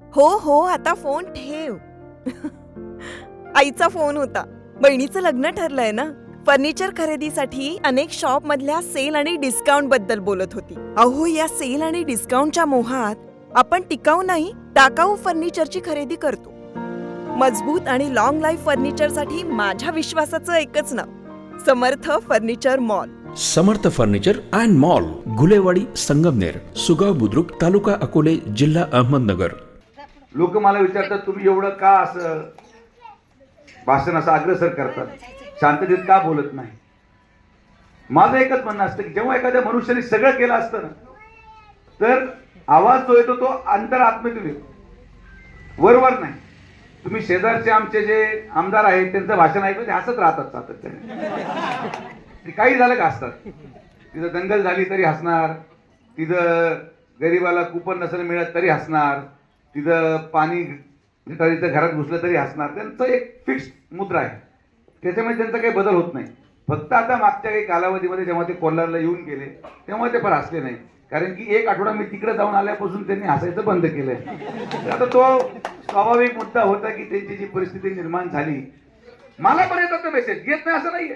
हो हो, आता फोन ठेव. आईचा फोन होता. बहिणीचं लग्न ठरलंय ना. फर्निचर खरेदीसाठी अनेक शॉप मधल्या सेल आणि डिस्काउंट बद्दल बोलत होती. अहो, या सेल आणि डिस्काउंटच्या मोहात आपण टिकाऊ नाही, टाकाऊ फर्निचरची खरेदी करतो. मजबूत आणि लॉंग लाईफ फर्निचरसाठी माझ्या विश्वासाचं एकच नाव, Samarth furniture mall. Samarth furniture and mall, Gulewadi, Sangamner, Sugaon Budruk, taluka Akole, जिल्हा अहमदनगर. लोक मला विचारतात तुम्ही एवढं का असं भाषण असं अग्रेसर करतात, शांततेत का बोलत नाही. माझं एकच म्हणणं असतं की जेव्हा एखाद्या मनुष्याने सगळं केलं असतं ना, तर आवाज जो येतो तो अंतरात्म्यातून येतो, वरवर नाही. तुम्ही शेजारचे आमचे जे आमदार आहेत त्यांचं भाषण ऐकलं ते हसत राहतात सातत्याने. काही झालं का असतात. तिथं दंगल झाली तरी हसणार, तिथं गरीबाला कुपन नसेल मिळत तरी हसणार, तिथं पाणी गटारीचं घरात घुसलं तरी हसणार. त्यांचं एक फिक्स मुद्रा आहे, त्याच्यामुळे त्यांचा काही बदल होत नाही. फक्त आता मागच्या काही कालावधीमध्ये जेव्हा ते कोल्हारला येऊन गेले तेव्हा ते फार हसले नाही, कारण की एक आठवडा मी तिकडे जाऊन आल्यापासून त्यांनी हसायचं बंद केलंय. आता तो स्वाभाविक मुद्दा होता की त्यांची जी परिस्थिती निर्माण झाली. मला पण येतात मेसेज, येत नाही असं नाहीये,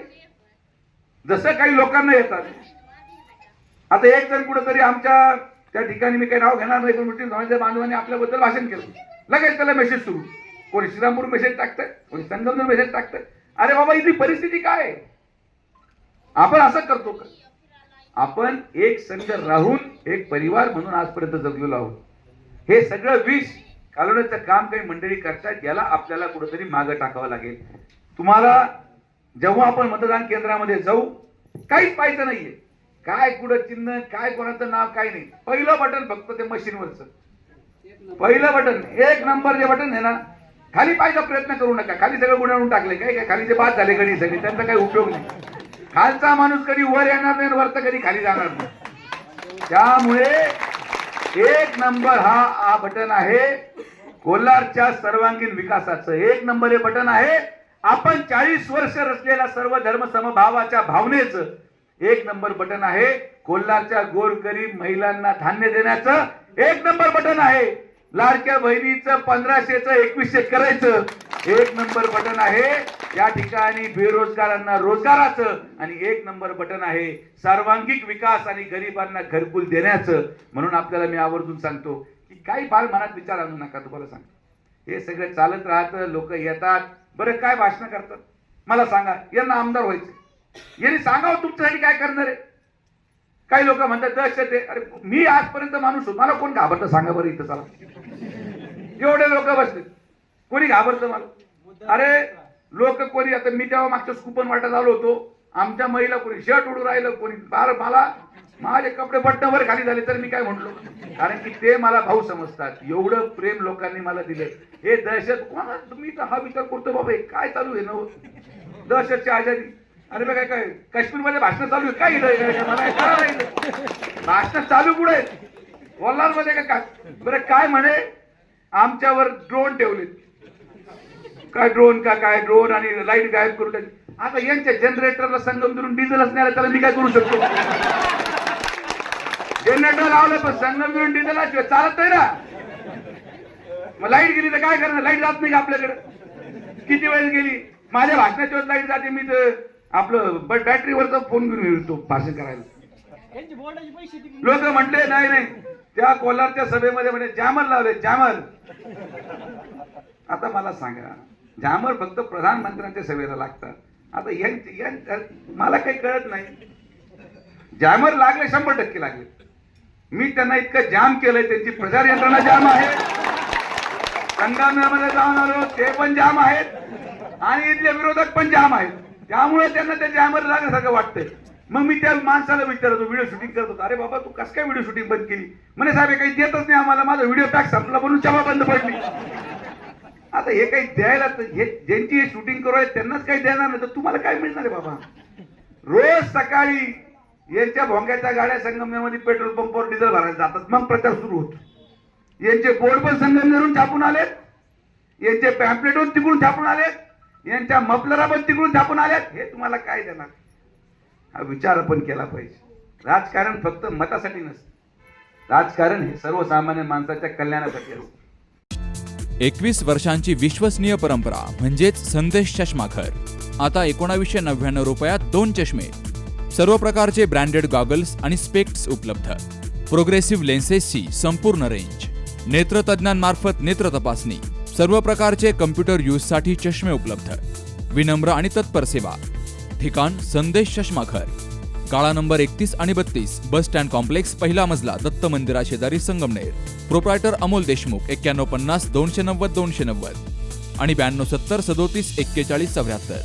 जसं काही लोकांना येतात. आता एक जण कुठेतरी आमच्या त्या ठिकाणी, मी काही नाव घेणार नाही, पण मुस्लिम समाजाच्या बांधवांनी आपल्याबद्दल भाषण केलं, लगेच त्याला मेसेज सुरू. कोणी श्रीरामपूर मेसेज टाकतंय, कोणी संगमनेर मेसेज टाकतंय. अरे बाबा, इथली परिस्थिती काय आहे? आपण असं करतो का? आपण एक संघ राहून एक परिवार म्हणून आजपर्यंत जगलेलो आहोत. हे सगळं विष घालवण्याचं काम काही मंडळी करतात, याला आपल्याला कुठेतरी मागं टाकावं लागेल. तुम्हाला जेव्हा आपण मतदान केंद्रामध्ये जाऊ, काहीच पाहायचं नाहीये, काय कुठं चिन्ह, काय कोणाचं नाव, काय नाही. पहिलं बटन फक्त ते मशीनवरचं पहिलं बटन, एक नंबर जे बटन आहे ना, खाली पाहायचा प्रयत्न करू नका. खाली सगळं गुणावून टाकले, काय काय खाली जे बाद झाले कधी सगळे, त्यांचा काही उपयोग नाही. खालचा माणूस कधी वर येणार नाही, वरचा कधी खाली जाणार नाही. त्यामुळे एक नंबर हा बटन आहे कोल्हारच्या सर्वांगीण विकासाचं. एक नंबर हे बटन आहे आपण 40 वर्ष रचलेल्या सर्व धर्म समभावाच्या भावनेचं. एक नंबर बटन आहे कोल्हारच्या गोरगरीब महिलांना धान्य देण्याचं. एक नंबर बटन आहे लाडक्या बहिणीचं 1500चं 2100 करायचं. एक नंबर बटन आहे या ठिकाणी बेरोजगारांना रोजगाराचं. आणि एक नंबर बटन आहे सर्वांगीण विकास आणि गरिबांना घरकुल देण्याचं. म्हणून आपल्याला मी आवर्जून सांगतो की काही फार मनात विचार आणू नका. तुम्हाला सांगतो हे सगळं चालत राहतं, लोक येतात, बरं काय भाषण करतात. मला सांगा, यांना आमदार व्हायचं, यांनी सांगावं तुमच्यासाठी काय करणार आहे. काही लोक म्हणतात दहशत आहे. अरे मी आजपर्यंत माणूस होतो, मला कोण घाबरतं सांगा बरं. इथं चला, एवढे लोक बसले, कोणी घाबरतं मला? अरे लोक कोणी, आता मी तेव्हा मागच्या कुपन वाटत आलो होतो, आमच्या महिला कोणी शर्ट उडून राहिलं, कोणी बार, मला माझे कपडे बटणावर खाली झाले तर मी काय म्हटलो, कारण की ते मला भाऊ समजतात. एवढं प्रेम लोकांनी मला दिलं. हे दहशत कोणा, तुम्ही तर हा विचार करतो बाबा हे काय चालू आहे ना, दहशतची आजादी. अरे बघा काय काश्मीरमध्ये भाषण चालू आहे काय, मला कळलं नाही. भाषण चालू कुठे कोल्हारमध्ये का? बरं काय म्हणे, आमच्यावर ड्रोन ठेवले, काय ड्रोन का काय, ड्रोन आणि लाईट गायब करून टाकली. आता यांच्या जनरेटरला संगम धरून डिझेल असणार, त्याला मी काय करू शकतो? जनरेटर लावलं पण संगम धरून डिझेल चालत नाही ना. मग लाईट गेली तर काय करणार? लाईट जात नाही का आपल्याकडे? किती वेळेस गेली? माझ्या भाषणाच्या वेळेस लाईट जाते, मी तर आपलं बॅटरीवरचा फोन घेऊन येतो भाषण करायला. लोक म्हटले नाही नाही, त्या कोल्हारच्या सभेमध्ये म्हणजे जॅमर लावले, जॅमर. आता मला सांगा, जॅमर फक्त प्रधानमंत्र्यांच्या सभेला लागतात. आता मला काही कळत नाही. जॅमर लागले 100% लागले. मी त्यांना इतकं जाम केलंय, त्यांची प्रचार यंत्रणा जाम आहे. संगमनेरमध्ये जाऊन आलो, ते पण जाम आहेत आणि इथले विरोधक पण जाम आहेत. त्यामुळे त्यांना त्या जॅमर लागण्यासारखं वाटतंय. मग मी त्या माणसाला विचारतो, व्हिडिओ शूटिंग करत होतो, अरे बाबा तू कसं काय व्हिडिओ शूटिंग बंद केली? म्हणे साहेब काही देतच नाही आम्हाला, माझा व्हिडिओ पॅक संपला म्हणून चवा बंद पडली. आता हे काही द्यायला, ज्यांची हे शूटिंग करू आहे त्यांनाच काही देणार नाही तर तुम्हाला काय मिळणार आहे बाबा? रोज सकाळी यांच्या भोंग्याच्या गाड्या संगमनेरमध्ये पेट्रोल पंपावर डिझेल भरायला जातात, मग प्रचार सुरू होतो. यांचे बोर्ड पण संगमनेरहून छापून आलेत, यांचे पॅम्पलेटून तिकडून छापून आलेत, यांच्या मफलरा पण तिकडून छापून आल्यात. हे तुम्हाला काय देणार? हा विचार आपण केला पाहिजे. राजकारण फक्त मतासाठी नसतं, राजकारण हे सर्वसामान्य माणसाच्या कल्याणासाठी असतं. 21 वर्षांची विश्वसनीय परंपरा म्हणजेच संदेश चष्माघर. आता 1999 रुपयात 2 चष्मे. सर्व प्रकारचे ब्रँडेड गॉगल्स आणि स्पेक्ट्स उपलब्ध. प्रोग्रेसिव्ह लेन्सेसची संपूर्ण रेंज. नेत्रतज्ञांमार्फत नेत्र तपासणी. सर्व प्रकारचे कम्प्युटर यूजसाठी चष्मे उपलब्ध. विनम्र आणि तत्पर सेवा. ठिकाण संदेश चष्माघर. गाळा नंबर 31 आणि 32, बस स्टँड कॉम्प्लेक्स, पहिला मजला, दत्त मंदिरा शेजारी, संगमनेर. प्रोप्रायटर अमोल देशमुख. 9150 290 290 आणि 9270 37 41 74.